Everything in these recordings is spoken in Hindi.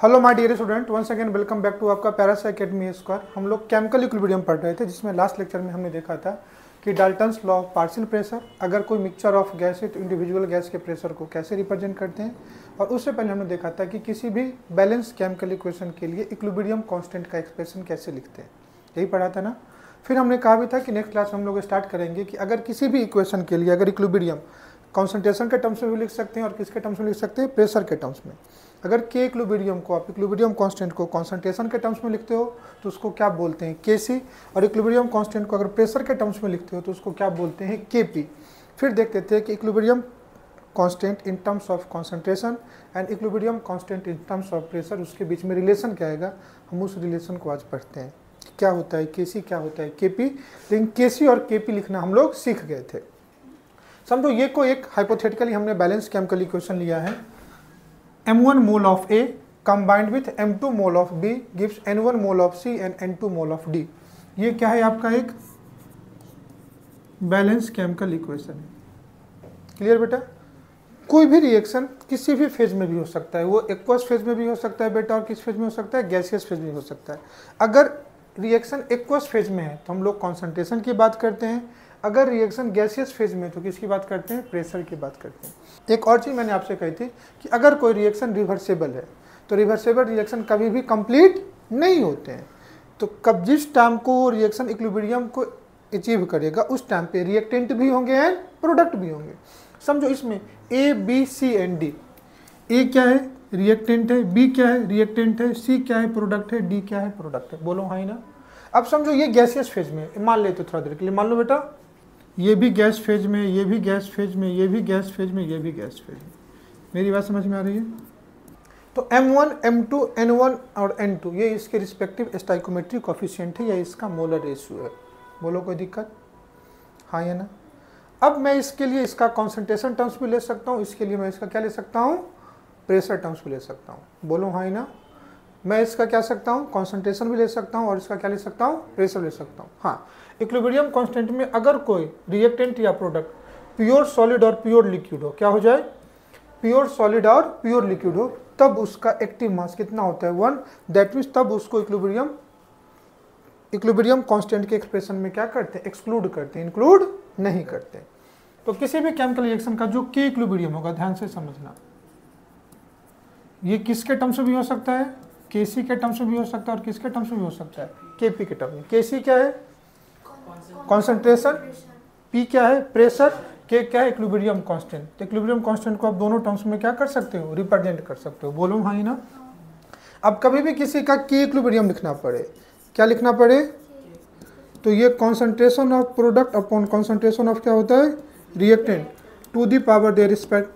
Hello my dear student, once again welcome back to आपका पैरास एकेडमी स्क्वायर। हम लोग केमिकल इक्विलिब्रियम पढ़ रहे थे, जिसमें लास्ट लेक्चर में हमने देखा था कि Dalton's law of partial pressure, अगर कोई मिक्सचर ऑफ गैस है तो इंडिविजुअल गैस के प्रेशर को कैसे रिप्रेजेंट करते हैं। और उससे पहले हमने देखा था कि किसी भी बैलेंस केमिकल इक्वेशन के लिए इक्विलिब्रियम कांस्टेंट का एक्सप्रेशन कैसे लिखते हैं, यही पढ़ा था ना। फिर हमने कहा भी था कि नेक्स्ट क्लास में हम लोग स्टार्ट करेंगे कि अगर किसी भी इक्वेशन के लिए अगर इक्विलिब्रियम कॉन्सेंट्रेशन के टर्म्स में भी लिख सकते हैं और किसके टर्म्स में लिख सकते हैं, प्रेशर के टर्म्स में। अगर के इक्विलिब्रियम को आप इक्विलिब्रियम कांस्टेंट को कॉन्सेंट्रेशन के टर्म्स में लिखते हो तो उसको क्या बोलते हैं, केसी। और इक्विलिब्रियम कांस्टेंट को अगर प्रेशर के टर्म्स में लिखते हो तो उसको क्या बोलते हैं, केपी। फिर देखते थे कि equilibrium constant in terms of concentration and equilibrium constant in terms of pressure, उसके बीच में रिलेशन क्या आएगा, हम उस रिलेशन को आज पढ़ते हैं। क्या होता है केसी, क्या होता है केपी। लेकिन केसी और केपी लिखना हम लोग सीख गए थे। समझो ये को एक हाइपोथेटिकली हमने बैलेंस केमिकल इक्वेशन लिया है, m1 mole of A combined with m2 mole of B gives n1 mole of C and n2 mole of D। ये क्या है, आपका एक बैलेंस केमिकल इक्वेशन है। क्लियर बेटा। कोई भी रिएक्शन किसी भी फेज में भी हो सकता है, वो एक्वस फेज में भी हो सकता है बेटा, और किस फेज में हो सकता है, गैसियस फेज में हो सकता है। अगर रिएक्शन एक्वस फेज में है तो हम लोग कॉन्सेंट्रेशन की बात करते हैं, अगर रिएक्शन गैसियस फेज में तो किसकी बात करते हैं, प्रेशर की बात करते हैं। एक और चीज़ मैंने आपसे कही थी कि अगर कोई रिएक्शन रिवर्सेबल है तो रिवर्सेबल रिएक्शन कभी भी कंप्लीट नहीं होते हैं। तो कब जिस टाइम को रिएक्शन इक्विलिब्रियम को अचीव करेगा उस टाइम पे रिएक्टेंट भी होंगे एंड प्रोडक्ट भी होंगे। समझो इसमें A B C and D, A क्या है, रिएक्टेंट है, बी क्या है, रिएक्टेंट है, सी क्या है, प्रोडक्ट है, डी क्या है, प्रोडक्ट है। बोलो हाँ ही ना। अब समझो ये गैसियस फेज में, मान लेते थोड़ा देर के लिए, मान लो बेटा ये भी गैस फेज में, ये भी गैस फेज में, ये भी गैस फेज में, ये भी गैस फेज में। मेरी बात समझ में आ रही है। तो m1, m2, n1 और n2 ये इसके रिस्पेक्टिव स्टाइकोमेट्रिक कोफिशिएंट है या इसका मोलर रेशियो है। बोलो कोई दिक्कत, हाँ या ना। अब मैं इसके लिए इसका कॉन्सेंट्रेशन टर्म्स भी ले सकता हूँ, इसके लिए मैं इसका क्या ले सकता हूँ, प्रेशर टर्म्स भी ले सकता हूँ। बोलो हाँ या ना। मैं इसका क्या सकता हूँ, कॉन्सेंट्रेशन भी ले सकता हूँ और इसका क्या ले सकता हूँ, प्रेशर ले सकता हूँ। हाँ, इक्विलिब्रियम कांस्टेंट में अगर कोई रिएक्टेंट या प्रोडक्ट प्योर सॉलिड और प्योर लिक्विड हो, क्या हो जाए, प्योर सॉलिड और प्योर लिक्विड हो, तब उसका एक्टिव मास कितना होता है, 1। दैट मीन्स तब उसको इक्विलिब्रियम कांस्टेंट के एक्सप्रेशन में क्या करते हैं, एक्सक्लूड करते हैं, इंक्लूड नहीं करते। तो किसी भी केमिकल रिएक्शन का जो के इक्विलिब्रियम होगा, ध्यान से समझना, ये किसके टर्म्स में भी हो सकता है, केसी के टर्म्स में भी हो सकता है और किसके टर्म्स में भी हो सकता है, केपी के टर्म में। केसी क्या है, कॉन्सेंट्रेशन, पी क्या है, प्रेशर, के क्या है, इक्विलिब्रियम कांस्टेंट। तो इक्विलिब्रियम कांस्टेंट को आप दोनों टर्म्स में क्या कर सकते हो, रिप्रेजेंट कर सकते हो। बोलो हाँ ही ना। अब कभी भी किसी का के इक्विलिब्रियम लिखना पड़े, क्या लिखना पड़े, तो ये concentration of product upon concentration of क्या होता है, reactant, to the power their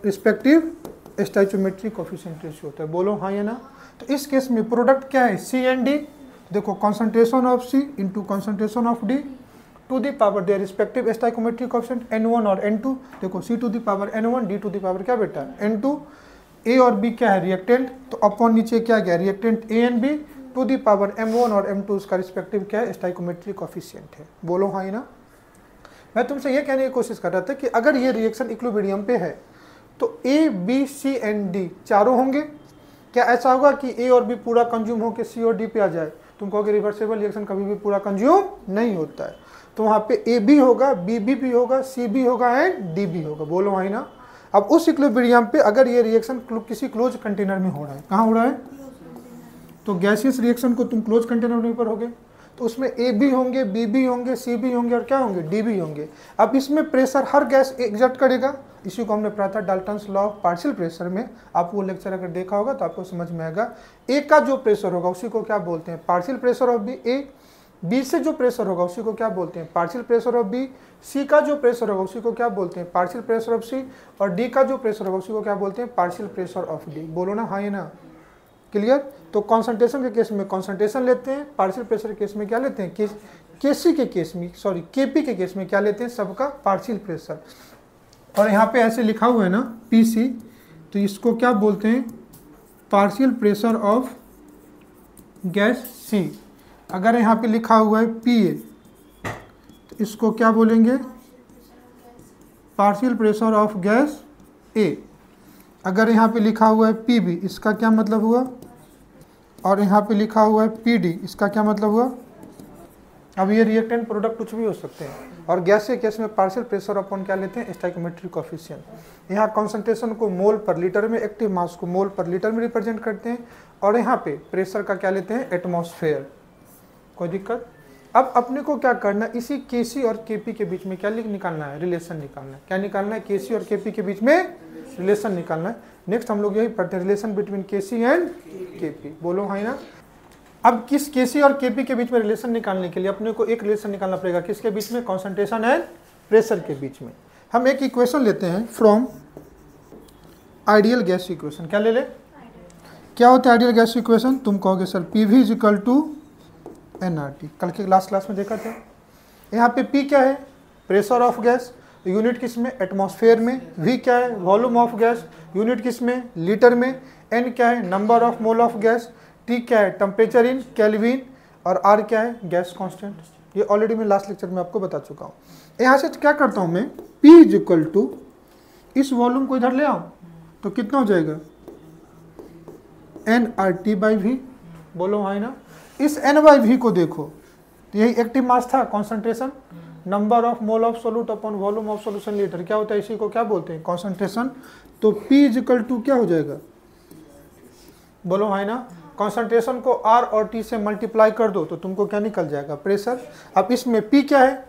respective stoichiometric coefficient ratio होता है। बोलो हाँ या ना। तो इस केस में प्रोडक्ट क्या है, सी एंड डी। देखो concentration of C into concentration of D to the power their respective stoichiometric coefficient n1 और n2। देखो c to the power n1, d to the power क्या बेटा, n2। a और b क्या है, रिएक्टेंट, तो अपॉन नीचे क्या गया, reactant a and b to the power m1 और m2 उसका रिस्पेक्टिव क्या है, स्टोइचियोमेट्रिक कोएफिशिएंट है। बोलो हाँ ही ना। मैं तुमसे ये कहने की कोशिश कर रहा था कि अगर ये रिएक्शन इक्विलिब्रियम पे है तो a b c and d चारों होंगे। क्या ऐसा होगा कि a और b पूरा कंज्यूम हो के c और d पे आ जाए, तुम कहोगे रिवर्सेबल रिएक्शन कभी भी पूरा कंज्यूम नहीं होता है। तो वहाँ पे ए भी होगा, बी भी होगा, सी भी होगा एंड डी भी होगा। बोलो हाँ ना। अब उस इक्विलिब्रियम पे अगर ये रिएक्शन किसी क्लोज कंटेनर में हो रहा है, कहाँ हो रहा है, तो गैसियस रिएक्शन को तुम क्लोज कंटेनर में पढ़ोगे तो उसमें ए भी होंगे, बी भी होंगे, सी भी होंगे और क्या होंगे, डी भी होंगे। अब इसमें प्रेशर हर गैस एग्जर्ट करेगा, इसी को हमने पढ़ा था Dalton's law of partial pressure में। आप वो लेक्चर अगर देखा होगा तो आपको समझ में आएगा। ए का जो प्रेशर होगा उसी को क्या बोलते हैं, partial pressure of B. A B से जो प्रेशर होगा उसी को क्या बोलते हैं, partial pressure of B. C का जो प्रेशर होगा उसी को क्या बोलते हैं, पार्शियल प्रेशर ऑफ सी। और डी का जो प्रेशर होगा उसी को क्या बोलते हैं, पार्शियल प्रेशर ऑफ डी। बोलो ना हाँ या ना। क्लियर। तो कॉन्सेंट्रेशन के केस में कॉन्सेंट्रेशन लेते हैं, पार्शियल प्रेशर के केस में क्या लेते हैं, केसी के केस में, सॉरी केपी के केस में क्या लेते हैं, सबका पार्शियल प्रेशर। और यहाँ पे ऐसे लिखा हुआ है ना पीसी, तो इसको क्या बोलते हैं, partial pressure of gas C. अगर यहाँ पे लिखा हुआ है पीए तो इसको क्या बोलेंगे, पार्शियल प्रेशर ऑफ गैस ए। अगर यहाँ पे लिखा हुआ है पीबी, इसका क्या मतलब हुआ, और यहाँ पे लिखा हुआ है PD, इसका क्या मतलब हुआ? अब ये रिएक्टेंट प्रोडक्ट कुछ भी हो सकते हैं। और गैस के केस में पार्शियल प्रेशर अपन क्या लेते हैं? Stoichiometric coefficient. यहाँ कॉन्सेंट्रेशन को मोल पर लीटर में, एक्टिव मास को मोल पर लीटर में रिप्रेजेंट करते हैं, और यहाँ पे प्रेशर का क्या लेते हैं? एटमॉस्फेयर। कोई दिक्कत? अब अपने को क्या करना है? इसी KC और KP के बीच में क्या निकालना है? रिलेशन निकालना है। क्या निकालना है? KC और KP के बीच में रिलेशन निकालना है। नेक्स्ट हम लोग यही पढ़ते हैं, relation between KC and KP। बोलो हाँ ना। अब किस KC और KP के बीच में रिलेशन निकालने के लिए अपने को एक रिलेशन निकालना पड़ेगा। किसके बीच में? कॉन्सेंट्रेशन एंड प्रेशर के बीच में। हम एक इक्वेशन लेते हैं फ्रॉम आइडियल गैस इक्वेशन। क्या ले ले? क्या होता है आइडियल गैस इक्वेशन? तुम कहोगे sir PV is equal to nRT। कल के लास्ट क्लास में देखा था। यहाँ पे P क्या है? प्रेशर ऑफ गैस, यूनिट किस में? एटमॉस्फेयर में। V क्या है? वॉल्यूम ऑफ गैस, यूनिट किस में? लीटर में। N क्या है? Number of mole of gas. T क्या है? Temperature in kelvin. और R क्या है? Gas constant. ये ऑलरेडी मैं लास्ट लेक्चर में आपको बता चुका हूँ। यहाँ से क्या करता हूँ मैं? P इज इक्वल टू, इस वॉल्यूम को इधर ले आऊँ तो कितना हो जाएगा? nRT by V। बोलो हाँ ना। इस N बाई V को देखो, तो यही एक्टिव मास था, concentration, number of mole of solute upon volume of solution litre. क्या होता है? इसी को क्या बोलते हैं? कॉन्सेंट्रेशन। तो P इज इक्वल टू क्या हो जाएगा? बोलो हाँ ना। कॉन्सेंट्रेशन को R और T से मल्टीप्लाई कर दो तो तुमको क्या निकल जाएगा? प्रेशर। अब इसमें P क्या है?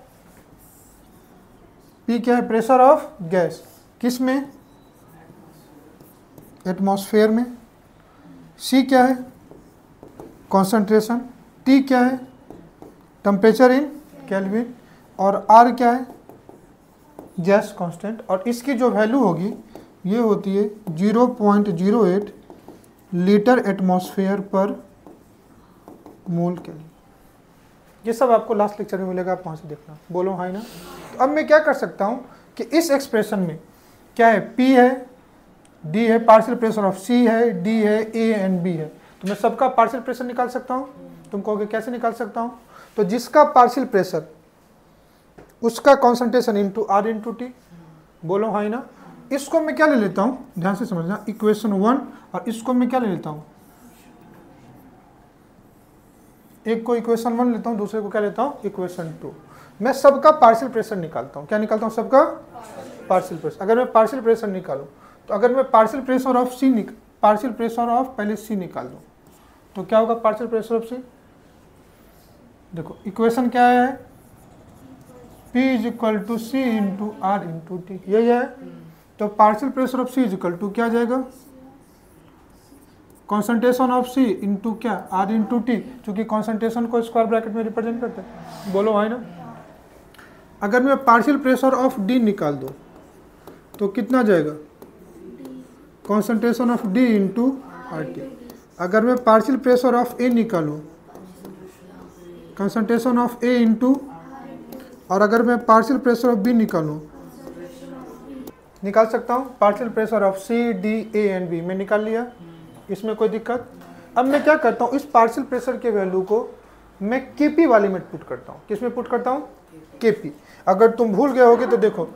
P क्या है? Pressure of gas. किस में? एटमॉस्फेयर में। C क्या है? कॉन्सेंट्रेशन। T क्या है? Temperature in kelvin. और R क्या है? Gas constant. और इसकी जो वैल्यू होगी ये होती है 0.08 लीटर एटमॉस्फेयर पर मोल के लिए। ये सब आपको लास्ट लेक्चर में मिलेगा, आप वहाँ से देखना। बोलो हाँ ना। तो अब मैं क्या कर सकता हूँ कि इस एक्सप्रेशन में क्या है? P है, D है, पार्शियल प्रेशर ऑफ C है, D है, A एंड B है। तो मैं सबका पार्शियल प्रेशर निकाल सकता हूँ। तुम कहोगे कैसे निकाल सकता हूँ? तो जिसका पार्शियल प्रेशर उसका concentration into R into T। बोलो हाँ ना। इसको मैं क्या ले लेता हूँ? ध्यान से समझना, इक्वेशन 1। और इसको मैं क्या ले लेता हूँ? एक को इक्वेशन 1 लेता हूँ, दूसरे को क्या लेता हूँ? इक्वेशन 2। मैं सबका पार्शियल प्रेशर निकालता हूँ। क्या निकालता हूँ? सबका पार्शियल प्रेशर। अगर मैं पार्शियल प्रेशर निकालूँ तो अगर मैं पार्शियल प्रेशर ऑफ पहले C निकाल दूँ तो क्या होगा? Partial pressure of C। देखो इक्वेशन क्या है? P is equal to C into R into T। यही है। तो partial pressure of C is equal to क्या जाएगा? कॉन्सेंट्रेशन ऑफ C इंटू क्या? R into T। चूंकि कॉन्सेंट्रेशन को स्क्वायर ब्रैकेट में रिप्रेजेंट करते हैं। बोलो है ना। अगर मैं पार्शियल प्रेशर ऑफ D निकाल दूँ तो कितना जाएगा? Concentration of D into RT। अगर मैं पार्शियल प्रेशर ऑफ A निकालूँ, कंसंट्रेशन ऑफ A इंटू, और अगर मैं पार्शियल प्रेशर ऑफ B निकालूँ, निकाल सकता हूँ partial pressure of C, D, A and B। मैं निकाल लिया, इसमें कोई दिक्कत? अब मैं क्या करता हूँ? इस पार्शियल प्रेशर के वैल्यू को मैं KP वाले में पुट करता हूँ। किस में पुट करता हूँ? KP। अगर तुम भूल गए होगे तो देखो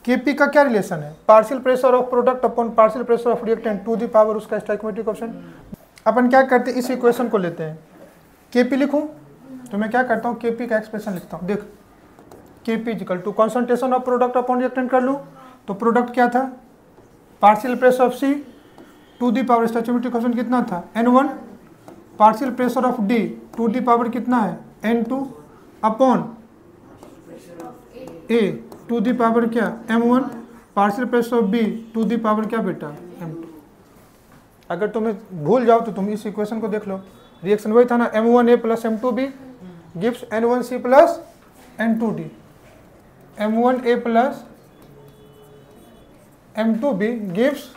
KP का क्या रिलेशन है? Partial pressure of product upon partial pressure of reactant to the power उसका स्टोइकियोमेट्रिक कोएफिशिएंट। अपन क्या करते हैं? इस इक्वेशन को लेते हैं। KP लिखूं तो मैं क्या करता हूँ? KP का एक्सप्रेशन लिखता हूँ। देख KP equal to concentration of product upon reactant कर लूँ तो प्रोडक्ट क्या था? Partial pressure of C to the power stoichiometric coefficient कितना था? N1। Partial pressure of D to the power कितना है? N2 upon A to the power क्या? M1। Partial pressure of B to the power क्या बेटा? M2। अगर तुम्हें भूल जाओ तो तुम इस इक्वेशन को देख लो। रिएक्शन वही था ना, M1A plus M2B gives N1C plus N2D। M1A plus M2B gives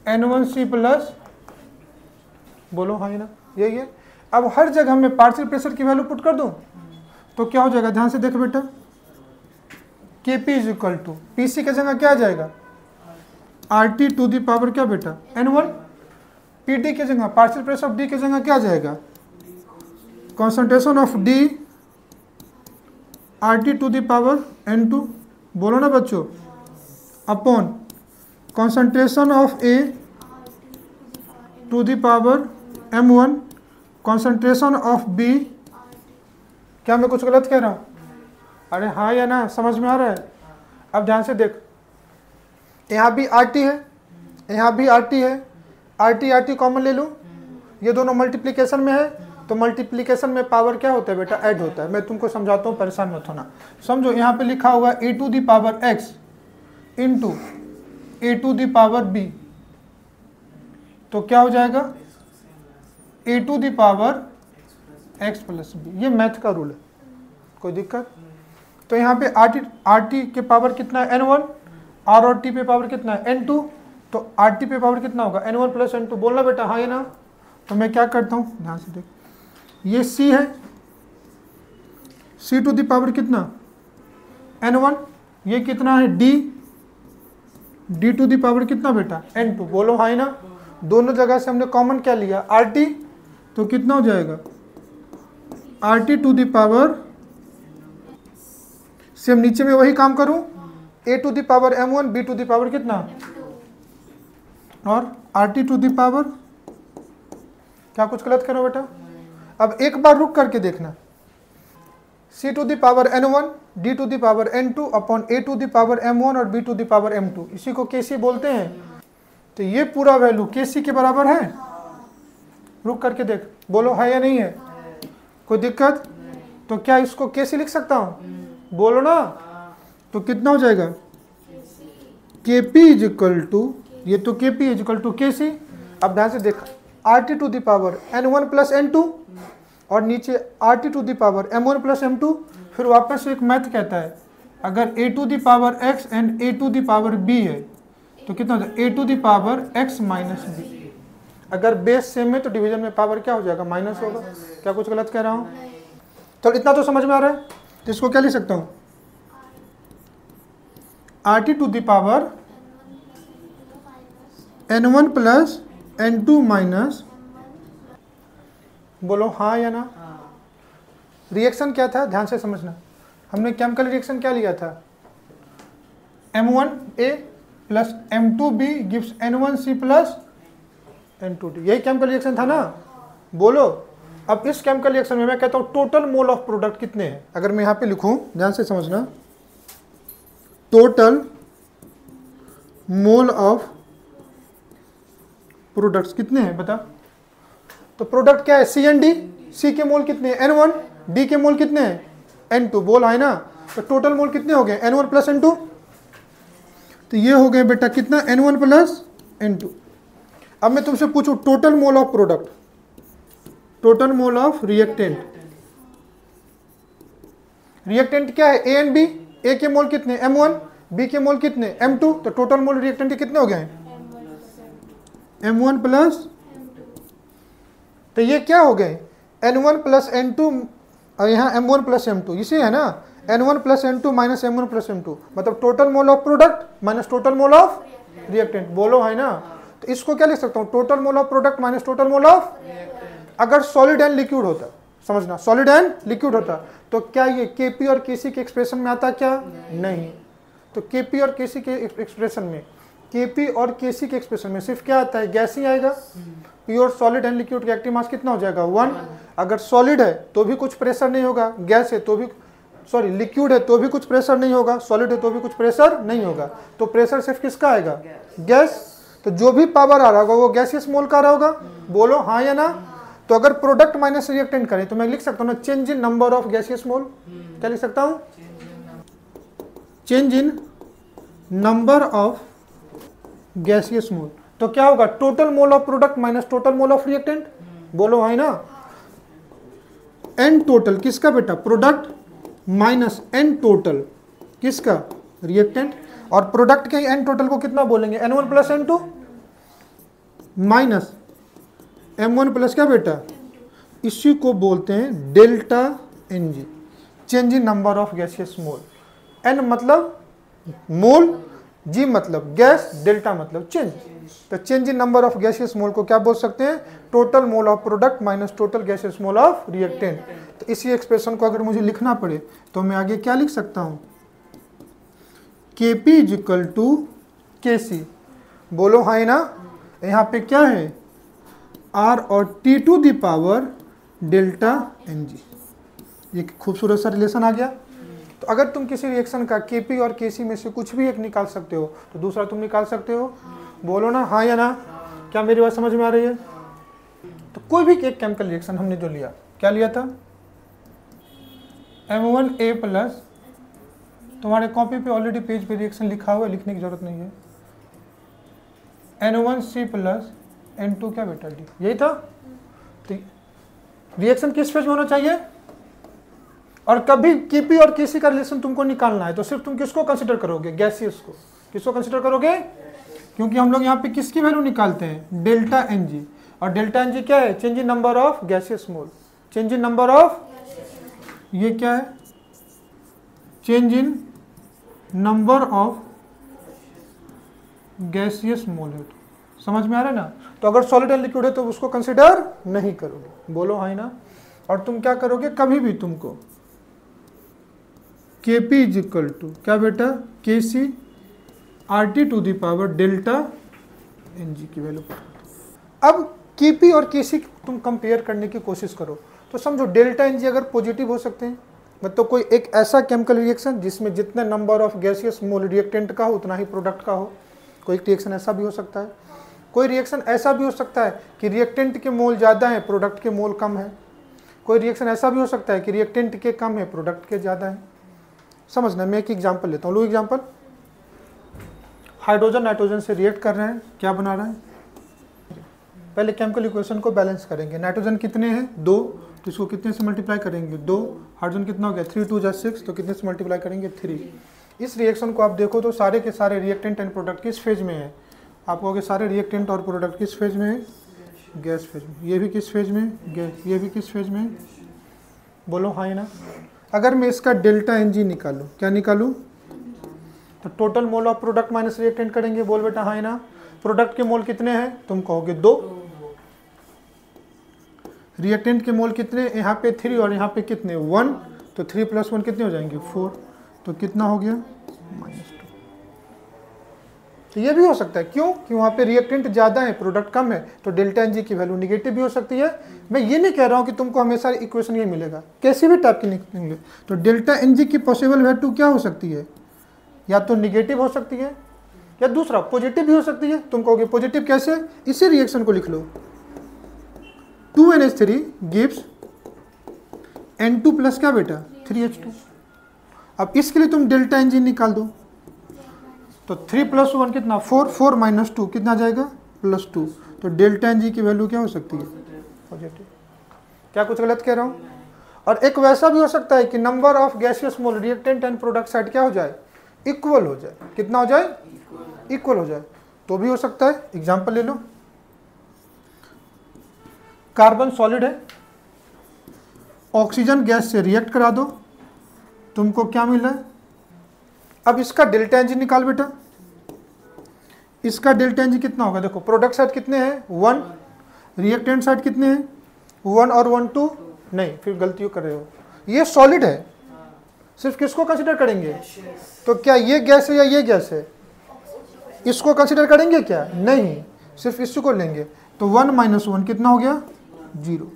N1C plus, बोलो हाँ ना, यही है। अब हर जगह मैं पार्शियल प्रेशर की वैल्यू पुट कर दूं तो क्या हो जाएगा? ध्यान से देख बेटा, KP is equal to PC की जगह क्या आ जाएगा? RT टू दी पावर क्या बेटा? N1। PD की जगह पार्शियल प्रेशर ऑफ D की जगह क्या आ जाएगा? Concentration of D RT to the power N2। बोलो ना बच्चों, upon concentration of A to the power m1 concentration of B। क्या मैं कुछ गलत कह रहा हूँ? अरे हाँ या ना, समझ में आ रहा है? अब ध्यान से देख, यहाँ भी RT है, यहाँ भी RT है, RT कॉमन ले लूँ, ये दोनों मल्टीप्लिकेशन में है, तो मल्टीप्लिकेशन में पावर क्या होता है बेटा? ऐड होता है। मैं तुमको समझाता हूँ, परेशान मत होना। समझो यहाँ पे लिखा हुआ a to the power x into a to the power b, तो क्या हो जाएगा? a to the power x plus b। ये मैथ का रूल है, कोई दिक्कत? तो यहाँ पे RT के पावर कितना है? n1, R और T पे पावर कितना है? n2, तो RT पे पावर कितना होगा? n1 plus n2। बोलना बेटा हाँ या ना? तो मैं क्या करता हूँ, ध्यान से देख, ये C है, C टू द पावर कितना? n1, ये कितना है? D टू द पावर कितना बेटा? n2। बोलो हाँ या ना? दोनों जगह से हमने कॉमन क्या लिया? RT, तो कितना हो जाएगा? RT to the power, same नीचे में वही काम करूं, a to the power m1, b to the power कितना? और RT टू द पावर, क्या कुछ गलत करो बेटा? अब एक बार रुक करके देखना, c to the power n1, d to the power n2 upon a to the power m1 और b to the power m2, इसी को kc बोलते हैं। तो ये पूरा वैल्यू kc के बराबर है। रुक करके देख, बोलो है या नहीं है? कोई दिक्कत? तो क्या इसको kc लिख सकता हूँ? बोलो ना। तो कितना हो जाएगा? Kp इज इक्वल टू, ये तो Kp is equal to kc। अब ध्यान से देख, RT to the power n1 plus n2 और नीचे RT to the power m1 plus m2। फिर वापस एक मैथ कहता है, अगर a to the power x and a to the power b है तो कितना होता है? a to the power x minus b। अगर बेस सेम है तो डिवीजन में पावर क्या हो जाएगा? माइनस होगा। क्या कुछ गलत कह रहा हूँ? तो इतना तो समझ में आ रहा है? तो इसको क्या लिख सकता हूँ? RT to the power n1 plus n2 minus, बोलो हाँ या ना? रिएक्शन क्या था? ध्यान से समझना, हमने केमिकल रिएक्शन क्या लिया था? M1A plus M2B gives N1C plus N2D, यही केमिकल रिएक्शन था ना? बोलो। अब इस केमिकल रिएक्शन में मैं कहता हूं टोटल मोल ऑफ प्रोडक्ट कितने हैं? अगर मैं यहां पे लिखूं, ध्यान से समझना, टोटल मोल ऑफ प्रोडक्ट्स कितने हैं बता? तो प्रोडक्ट क्या है? C and D। C के मोल कितने हैं? N1। D के मोल कितने हैं? N2। बोल है ना? तो टोटल मोल कितने हो गए? N1 plus N2। तो ये हो गए बेटा कितना? N1 plus N2। अब मैं तुमसे पूछूं total mole of product, total mole of reactant. Reactant क्या है? A and B। A के मोल कितने? M1। B के मोल कितने? M2। तो टोटल मोल रिएक्टेंट के कितने हो गए? M1 प्लस, तो ये क्या हो गए? N1 प्लस N2 और यहाँ M1 प्लस M2, इसी है ना? N1 plus N2 minus M1 plus M2, मतलब total mole of product minus total mole of reactant. बोलो है ना? तो इसको क्या लिख सकता हूँ? Total mole of product minus total mole of, अगर सॉलिड एंड लिक्विड होता, समझना, सॉलिड एंड लिक्विड होता तो क्या ये Kp और Kc के एक्सप्रेशन में आता? क्या नहीं। तो Kp और Kc के एक्सप्रेशन में, Kp और Kc के एक्सप्रेशन में सिर्फ क्या आता है? गैस ही आएगा। प्योर सॉलिड एंड लिक्विड का एक्टिव मास कितना हो जाएगा? 1। अगर सॉलिड है तो भी कुछ प्रेशर नहीं होगा, गैस है तो भी, सॉरी लिक्विड है तो भी कुछ प्रेशर नहीं होगा, सॉलिड है तो भी कुछ प्रेशर नहीं होगा। तो प्रेशर सिर्फ किसका आएगा? गैस। तो जो भी पावर आ रहा होगा वो गैसियस मोल का आ रहा होगा। बोलो हाँ या ना? तो अगर प्रोडक्ट माइनस रिएक्टेंट करें तो मैं लिख सकता हूँ ना, change in number of gaseous mole. क्या लिख सकता हूँ? Change in number of gaseous mole. तो क्या होगा? Total mole of product minus total mole of reactant. बोलो है ना? एन टोटल किसका बेटा? प्रोडक्ट माइनस एन टोटल किसका? रिएक्टेंट। और प्रोडक्ट के एन टोटल को कितना बोलेंगे? N1 plus N2 minus M1 plus क्या बेटा? इसी को बोलते हैं delta Ng, change in number of gaseous mole. N मतलब मोल, G मतलब गैस, डेल्टा मतलब चेंज। तो change in number of gaseous mole को क्या बोल सकते हैं? Total mole of product minus total gaseous mole of reactant. तो इसी एक्सप्रेशन को अगर मुझे लिखना पड़े तो मैं आगे क्या लिख सकता हूं? Kp is equal to Kc। बोलो हाँ ना? यहाँ पे क्या है? R और T to the power delta Ng। ये खूबसूरत सा रिलेशन आ गया। तो अगर तुम किसी रिएक्शन का Kp और Kc में से कुछ भी एक निकाल सकते हो तो दूसरा तुम निकाल सकते हो। बोलो ना हाँ या ना। क्या मेरी बात समझ में आ रही है? तो कोई भी एक केमिकल रिएक्शन हमने जो लिया, क्या लिया था? M1A प्लस, तुम्हारे कॉपी पे ऑलरेडी पेज पे रिएक्शन लिखा हुआ है, लिखने की जरूरत नहीं है। N1C प्लस N2 क्या बेटा D, यही था। तो रिएक्शन किस फेज में होना चाहिए? और कभी Kp और Kc का रिलेशन तुमको निकालना है तो सिर्फ तुम किसको कंसिडर करोगे? गैसियस को। किसको कंसिडर करोगे? क्योंकि हम लोग यहाँ पे किसकी वैल्यू निकालते हैं? Delta Ng। और डेल्टा Ng क्या है? Change in number of gaseous mole. Change in number of, ये क्या है? Change in number of gaseous mole है। तो समझ में आ रहा है ना? तो अगर सॉलिड एंड लिक्विड है तो उसको कंसिडर नहीं करोगे। बोलो हाँ ना। और तुम क्या करोगे? कभी भी तुमको Kp इज इक्वल टू क्या बेटा? Kc RT to the power delta Ng की वैल्यू। अब Kp और Kc तुम कंपेयर करने की कोशिश करो तो समझो डेल्टा Ng अगर पॉजिटिव हो सकते हैं, मतलब कोई एक ऐसा केमिकल रिएक्शन जिसमें जितने number of gaseous mole reactant का हो उतना ही प्रोडक्ट का हो। कोई रिएक्शन ऐसा भी हो सकता है। कोई रिएक्शन ऐसा भी हो सकता है कि रिएक्टेंट के मोल ज़्यादा है, प्रोडक्ट के मोल कम है। कोई रिएक्शन ऐसा भी हो सकता है कि रिएक्टेंट के कम है, प्रोडक्ट के ज़्यादा है। समझना, मैं एक एग्जांपल लेता हूँ। लो एग्जांपल, हाइड्रोजन नाइट्रोजन से रिएक्ट कर रहे हैं, क्या बना रहे हैं? पहले केमिकल इक्वेशन को बैलेंस करेंगे। नाइट्रोजन कितने हैं? 2, तो इसको कितने से मल्टीप्लाई करेंगे? 2। हाइड्रोजन कितना हो गया? 3 2 6, तो कितने से मल्टीप्लाई करेंगे? 3। इस रिएक्शन को आप देखो तो सारे के सारे रिएक्टेंट एंड प्रोडक्ट किस फेज में है? आप कहोगे सारे रिएक्टेंट और प्रोडक्ट किस फेज में है? गैस फेज में। ये भी किस फेज में? गैस। ये भी किस फेज में? बोलो हाँ ना। अगर मैं इसका डेल्टा Ng निकालूं, क्या निकालूं? तो total mole of product minus reactant करेंगे। बोल बेटा हाँ ना। प्रोडक्ट के मोल कितने हैं? तुम कहोगे 2। रिएक्टेंट के मोल कितने? यहाँ पे 3 और यहाँ पे कितने? 1। तो 3 + 1 कितने हो जाएंगे? 4। तो कितना हो गया? -2। तो ये भी हो सकता है। क्यों? कि वहाँ पे रिएक्टेंट ज़्यादा है, प्रोडक्ट कम है, तो डेल्टा Ng की वैल्यू निगेटिव भी हो सकती है। मैं ये नहीं कह रहा हूँ कि तुमको हमेशा इक्वेशन ये मिलेगा, कैसी भी टाइप की निकलेंगे। तो डेल्टा Ng की पॉसिबल वैल्यू क्या हो सकती है? या तो निगेटिव हो सकती है या दूसरा पॉजिटिव भी हो सकती है। तुम कहोगे पॉजिटिव कैसे? इसी रिएक्शन को लिख लो। 2NH3 गिव्स N2 प्लस क्या बेटा? 3H2। अब इसके लिए तुम डेल्टा Ng निकाल दो। तो 3 + 1 कितना? 4। 4 - 2 कितना जाएगा? +2। तो डेल्टा Ng की वैल्यू क्या हो सकती है? पॉजिटिव। क्या कुछ गलत कह रहा हूँ? और एक वैसा भी हो सकता है कि number of gaseous mole reactant and product side क्या हो जाए? इक्वल हो जाए। कितना हो जाए? इक्वल हो जाए। तो भी हो सकता है। एग्जाम्पल ले लो, कार्बन सॉलिड है, ऑक्सीजन गैस से रिएक्ट करा दो, तुमको क्या मिल रहा है? अब इसका डेल्टा Ng निकाल बेटा। इसका डेल्टा Ng कितना होगा? देखो प्रोडक्ट साइड कितने हैं? 1। रिएक्टेंट साइड कितने हैं? 1 और 1 2। नहीं, फिर गलतियों कर रहे हो। ये सॉलिड है, सिर्फ किसको कंसिडर करेंगे? तो क्या ये गैस है या ये गैस है? इसको कंसिडर करेंगे क्या? नहीं, सिर्फ इसको लेंगे। तो 1 - 1 कितना हो गया? 0।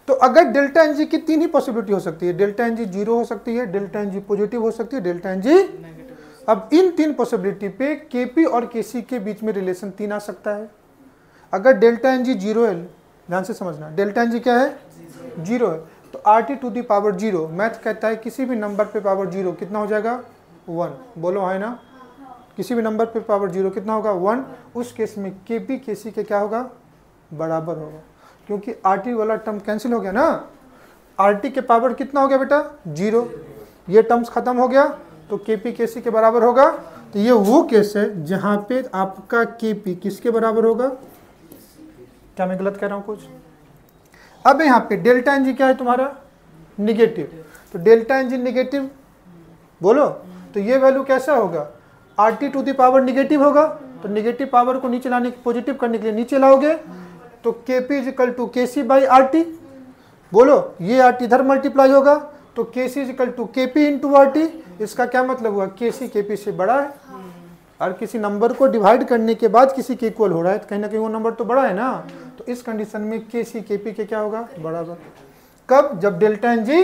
तो अगर डेल्टा Ng की 3 ही पॉसिबिलिटी हो सकती है। डेल्टा Ng 0 हो सकती है, डेल्टा Ng पॉजिटिव हो सकती है, डेल्टा Ng। अब इन 3 पॉसिबिलिटी पे Kp और Kc के बीच में रिलेशन 3 आ सकता है। अगर डेल्टा Ng 0 है, ध्यान से समझना, डेल्टा Ng क्या है? 0 है, तो RT टू दी पावर 0, मैथ कहता है किसी भी नंबर पे पावर 0 कितना हो जाएगा? 1। बोलो है ना। किसी भी नंबर पे पावर 0 कितना होगा? 1। उस केस में Kp Kc के क्या होगा? बराबर होगा, क्योंकि RT वाला टर्म कैंसिल हो गया ना। RT के पावर कितना हो गया बेटा? 0। ये टर्म्स खत्म हो गया, तो Kp Kc के बराबर होगा। तो ये वो केस है जहाँ पे आपका Kp किसके बराबर होगा? क्या मैं गलत कह रहा हूँ कुछ? अब यहाँ पे डेल्टा Ng क्या है तुम्हारा? निगेटिव। तो डेल्टा Ng निगेटिव, बोलो, तो ये वैल्यू कैसा होगा? RT to the power negative होगा। तो निगेटिव पावर को नीचे लाने, पॉजिटिव करने के लिए नीचे लाओगे, तो Kp = Kc/RT। बोलो, ये RT इधर मल्टीप्लाई होगा, तो Kc = Kp × RT। इसका क्या मतलब हुआ? Kc Kp से बड़ा है। और किसी नंबर को डिवाइड करने के बाद किसी के इक्वल हो रहा है तो कहीं ना कहीं वो नंबर तो बड़ा है ना, तो इस कंडीशन में के सी के पी के क्या होगा, बराबर। कब, जब डेल्टा एन जी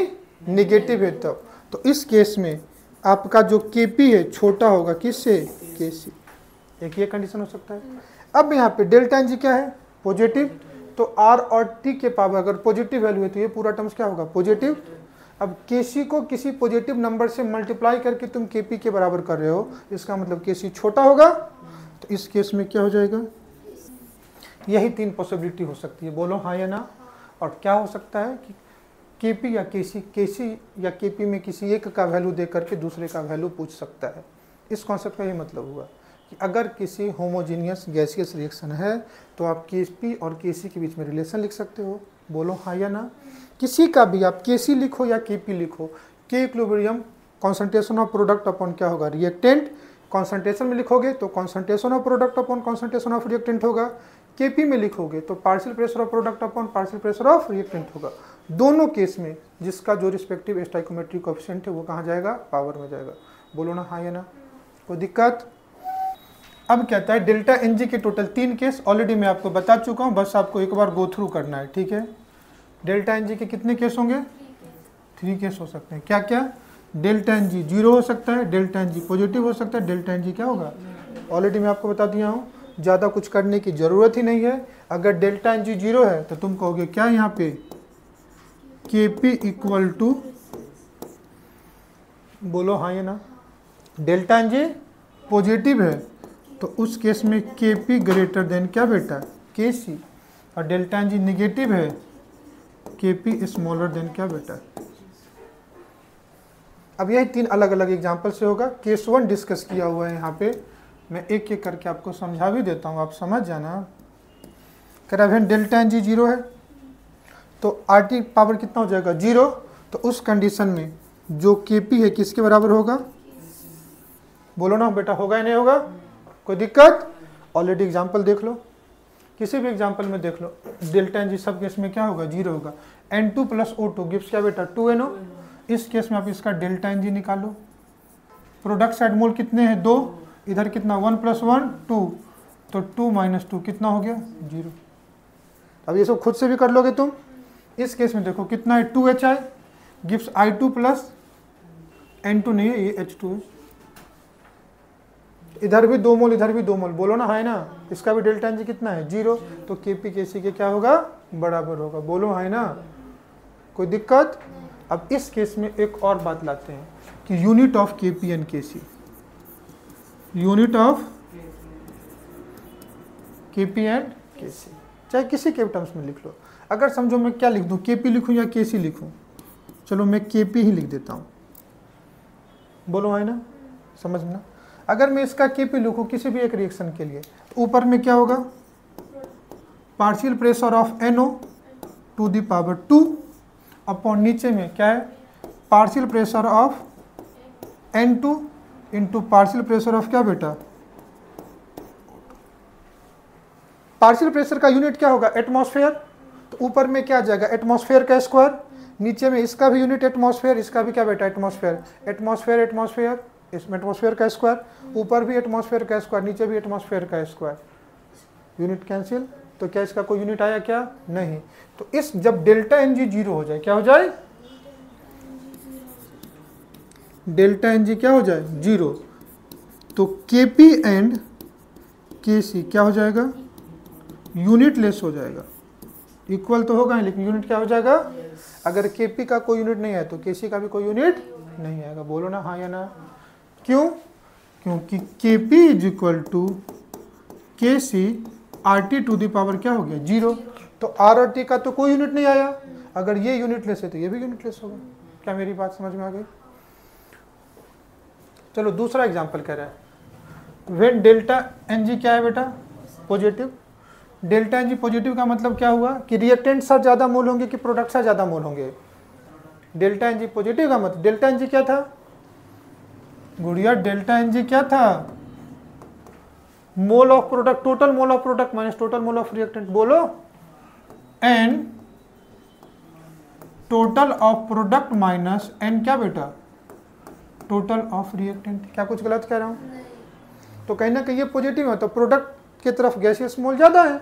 निगेटिव है तब। तो इस केस में आपका जो के पी है छोटा होगा किससे, के सी। एक ये कंडीशन हो सकता है। अब यहाँ पे डेल्टा एन जी क्या है, पॉजिटिव, तो आर और टी के पावर अगर पॉजिटिव वैल्यू है तो ये पूरा टर्म्स क्या होगा, पॉजिटिव। अब के सी को किसी पॉजिटिव नंबर से मल्टीप्लाई करके तुम के पी के बराबर कर रहे हो, इसका मतलब के सी छोटा होगा, तो इस केस में क्या हो जाएगा, यही 3 पॉसिबिलिटी हो सकती है, बोलो हाँ या ना। और क्या हो सकता है कि केपी या केसी या केपी में किसी एक का वैल्यू दे करके दूसरे का वैल्यू पूछ सकता है। इस कॉन्सेप्ट का ये मतलब हुआ कि अगर किसी होमोजीनियस गैसियस रिएक्शन है तो आप केपी और केसी के बीच में रिलेशन लिख सकते हो, बोलो हाँ या ना। किसी का भी आप केसी लिखो या केपी लिखो, के equilibrium concentration of product upon क्या होगा, रिएक्टेंट। कॉन्सेंट्रेशन में लिखोगे तो concentration of product upon concentration of reactant होगा, केपी में लिखोगे तो partial pressure of product upon partial pressure of reactant होगा। दोनों केस में जिसका जो रिस्पेक्टिव स्टोइकोमेट्रिक कोएफिशिएंट है वो कहाँ जाएगा, पावर में जाएगा, बोलो ना हाँ या ना, कोई दिक्कत। अब कहता है डेल्टा एन जी के टोटल 3 केस ऑलरेडी मैं आपको बता चुका हूँ, बस आपको एक बार गो थ्रू करना है, ठीक है। डेल्टा एन जी के कितने केस होंगे, 3 केस हो सकते हैं। क्या क्या, डेल्टा एन जी 0 हो सकता है, डेल्टा एन जी पॉजिटिव हो सकता है, डेल्टा एन जी क्या होगा, ऑलरेडी मैं आपको बता दिया हूँ, ज़्यादा कुछ करने की ज़रूरत ही नहीं है। अगर डेल्टा एन जी 0 है तो तुम कहोगे क्या यहाँ पे, के पी इक्वल टू, बोलो हाँ या ना। डेल्टा एन जी पॉजिटिव है तो उस केस में के पी ग्रेटर देन क्या बेटा, के सी। और डेल्टा एन जी निगेटिव है, के पी स्मॉलर देन क्या बेटा। अब यही 3 अलग अलग एग्जाम्पल से होगा। केस 1 डिस्कस किया हुआ है यहाँ पे, मैं एक एक करके आपको समझा भी देता हूँ, आप समझ जाना। कह रहा है डेल्टा एन जी 0 है तो आर टी पावर कितना हो जाएगा, 0। तो उस कंडीशन में जो के पी है किसके बराबर होगा, बोलो ना बेटा, होगा या नहीं होगा, कोई दिक्कत। ऑलरेडी एग्जाम्पल देख लो, किसी भी एग्जाम्पल में देख लो, डेल्टा एन जी सब केस में क्या होगा, 0 होगा। N2 प्लस O2 गिव्स क्या बेटा, 2NO। इस केस में आप इसका डेल्टा एन जी निकालो। प्रोडक्ट साइड मोल कितने हैं, 2, इधर कितना 1 + 1 2, तो 2 - 2 कितना हो गया, 0। अब ये सब खुद से भी कर लोगे तुम। इस केस में देखो कितना है, 2HI gives I2 plus N2 नहीं है, ये H2 है। इधर भी 2 मोल, इधर भी 2 मोल, बोलो ना है ना। इसका भी डेल्टा एन जी कितना है, 0। तो केपी केसी के क्या होगा, बराबर होगा, बोलो है ना, कोई दिक्कत। अब इस केस में एक और बात लाते हैं कि unit of KP and KC, unit of KP and KC चाहे किसी के टर्म्स में लिख लो। अगर समझो मैं क्या लिख दूं, केपी लिखूं या केसी लिखूं, चलो मैं केपी ही लिख देता हूं, बोलो है ना, समझना। अगर मैं इसका केपी लिखूं किसी भी एक रिएक्शन के लिए तो ऊपर में क्या होगा, partial pressure of NO to the power 2 upon नीचे में क्या है, partial pressure of N2 into partial pressure of क्या बेटा, पार्शियल प्रेशर का यूनिट क्या होगा, एटमॉस्फेयर। तो ऊपर में क्या आ जाएगा, एटमॉस्फेयर का स्क्वायर, नीचे में इसका भी यूनिट एटमॉस्फेयर, इसका भी क्या बेटा, एटमॉस्फेयर। एटमॉस्फेयर एटमॉस्फेयर, इसमें एटमॉस्फेयर का स्क्वायर, ऊपर भी एटमॉस्फेयर का स्क्वायर, नीचे भी एटमॉस्फेयर का स्क्वायर, यूनिट कैंसिल। तो क्या इसका कोई यूनिट आया क्या, नहीं। तो इस जब डेल्टा एन जी 0 हो जाए, क्या हो जाए, डेल्टा एन जी क्या हो जाए, 0, तो केपी एंड केसी क्या हो जाएगा, यूनिट लेस हो जाएगा। इक्वल तो होगा लेकिन यूनिट क्या हो जाएगा। अगर केपी का कोई यूनिट नहीं है तो केसी का भी कोई यूनिट नहीं आएगा, बोलो ना हाँ या ना। क्यों, क्योंकि KP is equal to KC RT to the power क्या हो गया, 0। तो आर और टी का तो कोई यूनिट नहीं आया, अगर ये यूनिट लेस है तो ये भी यूनिट लेस होगा। क्या मेरी बात समझ में आ गई। चलो दूसरा एग्जांपल कह रहा है, व्हेन डेल्टा एन जी क्या है बेटा, positive. Delta N G positive का मतलब क्या हुआ कि रिएक्टेंट से ज़्यादा मोल होंगे कि प्रोडक्ट से ज़्यादा मोल होंगे। डेल्टा एन जी पॉजिटिव का मतलब, डेल्टा एन जी क्या था गुड़िया, डेल्टा एन जी क्या था, mole of product, total mole of product minus total mole of reactant, बोलो। N total of product minus N क्या बेटा, टोटल ऑफ रिएक्टेंट। क्या कुछ गलत कह रहा हूं, तो कहीं ना कहीं ये पॉजिटिव है, तो प्रोडक्ट की तरफ गैसियस मोल ज़्यादा है,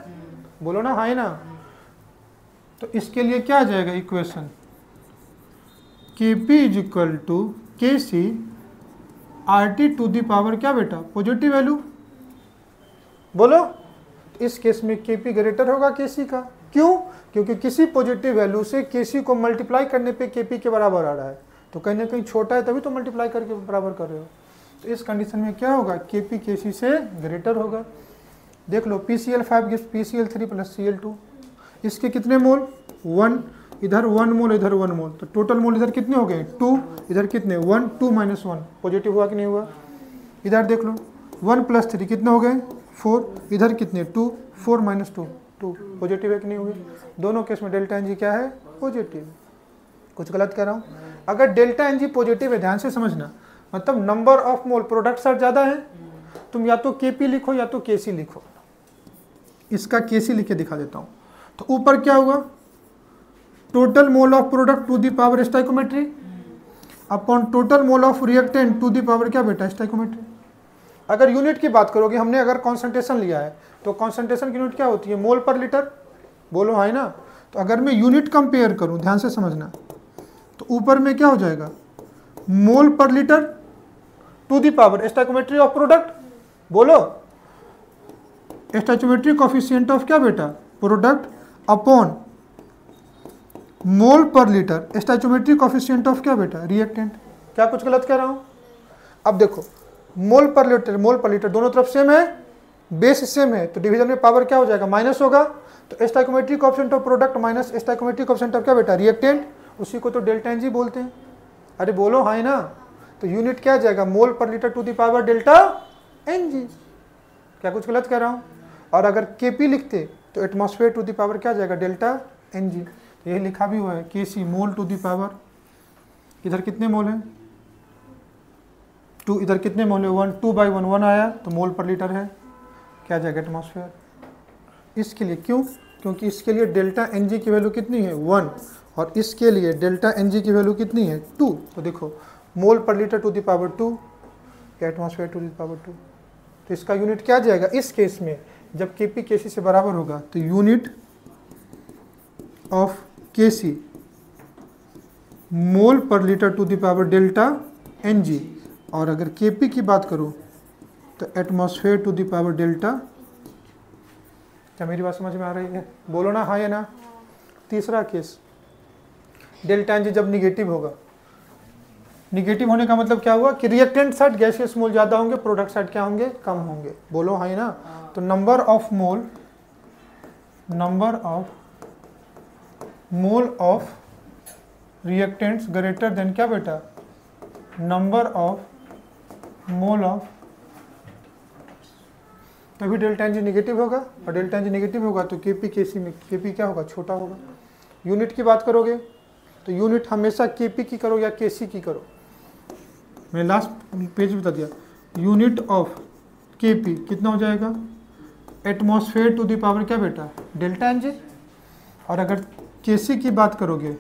बोलो ना हाँ है ना। तो इसके लिए क्या आ जाएगा equation, Kp is equal to Kc RT to the power क्या बेटा, पॉजिटिव वैल्यू, बोलो। इस केस में Kp ग्रेटर होगा Kc का, क्यों? क्योंकि किसी पॉजिटिव वैल्यू से Kc को मल्टीप्लाई करने पे Kp के बराबर आ रहा है, तो कहीं ना कहीं छोटा है तभी तो मल्टीप्लाई करके बराबर कर रहे हो। तो इस कंडीशन में क्या होगा, Kp Kc से ग्रेटर होगा। देख लो PCl5 gives PCl3 plus Cl2, इसके कितने मोल 1, इधर 1 मोल इधर 1 मोल, तो टोटल मोल इधर कितने हो गए 2, इधर कितने 1, 2 माइनस 1 पॉजिटिव हुआ कि नहीं हुआ। इधर देख लो 1 प्लस 3 कितने हो गए 4, इधर कितने 2, 4 माइनस 2 2 पॉजिटिव है कि नहीं हुए। दोनों केस में डेल्टा एन जी क्या है, पॉजिटिव। कुछ गलत कह रहा हूँ? अगर डेल्टा एन जी पॉजिटिव है, ध्यान से समझना, मतलब number of mole product side ज़्यादा है, तुम या तो Kp लिखो या तो Kc लिखो। इसका Kc लिख के दिखा देता हूँ। तो ऊपर क्या हुआ, total mole of product to the power stoichiometry upon total mole of reactant to the power क्या बेटा, स्टाइकोमेट्री। अगर यूनिट की बात करोगे, हमने अगर कॉन्सेंट्रेशन लिया है तो कॉन्सेंट्रेशन की यूनिट क्या होती है, मोल पर लीटर, बोलो हाँ ना। तो अगर मैं यूनिट कंपेयर करूं, ध्यान से समझना, तो ऊपर में क्या हो जाएगा, मोल पर litre to the power stoichiometry of product, बोलो स्टोइचियोमेट्रिक कोएफिशिएंट ऑफ क्या बेटा, प्रोडक्ट अपॉन मोल पर लीटर स्टोइचियोमेट्रिक कोएफिशिएंट ऑफ क्या बेटा, रिएक्टेंट। क्या कुछ गलत कह रहा हूं? अब देखो मोल पर लीटर दोनों तरफ सेम है, बेस सेम है, तो डिवीजन में पावर क्या हो जाएगा, माइनस होगा। तो stoichiometric coefficient of product minus stoichiometric coefficient of क्या बेटा, रिएक्टेंट, उसी को तो डेल्टा एन जी बोलते हैं। अरे बोलो हाँ ना। तो यूनिट क्या आ जाएगा, मोल पर litre to the power delta N G. क्या कुछ गलत कह रहा हूँ? और अगर Kp लिखते तो एटमॉस्फेयर टू दी पावर क्या आ जाएगा, डेल्टा एन जी। यही लिखा भी हुआ है Kc mole to the power, इधर कितने मोल हैं 2, इधर कितने मोल है 1, 2 बाई 1 1 आया, तो मोल पर लीटर है, क्या आ जाएगा एटमॉस्फेयर। इसके लिए क्यों, क्योंकि इसके लिए डेल्टा एन जी की वैल्यू कितनी है 1, और इसके लिए डेल्टा एन जी की वैल्यू कितनी है 2। तो देखो मोल पर लीटर टू दी पावर 2 या एटमॉस्फेयर टू दी पावर 2। तो इसका यूनिट क्या आ जाएगा इस केस में, जब Kp Kc से बराबर होगा, तो यूनिट ऑफ Kc मोल पर litre to the power delta N G, और अगर Kp की बात करूं तो atmosphere to the power delta. क्या मेरी बात समझ में आ रही है, बोलो ना हाँ या ना। तीसरा केस, डेल्टा एन जी जब निगेटिव होगा, निगेटिव होने का मतलब क्या हुआ कि रिएक्टेंट साइड गैसियस मोल ज़्यादा होंगे, प्रोडक्ट साइड क्या होंगे, कम होंगे, बोलो हाँ ना। तो number of mole of reactants greater than क्या बेटा, नंबर ऑफ मोल ऑफ, तभी डेल्टा एन जी निगेटिव होगा, और डेल्टा एन जी निगेटिव होगा तो Kp Kc में Kp क्या होगा, छोटा होगा। यूनिट की बात करोगे तो यूनिट हमेशा Kp की करो या Kc की करो, मैं लास्ट पेज बता दिया। यूनिट ऑफ Kp कितना हो जाएगा, एटमॉस्फेयर टू दी पावर क्या बेटा, डेल्टा एन जी। और अगर Kc की बात करोगे,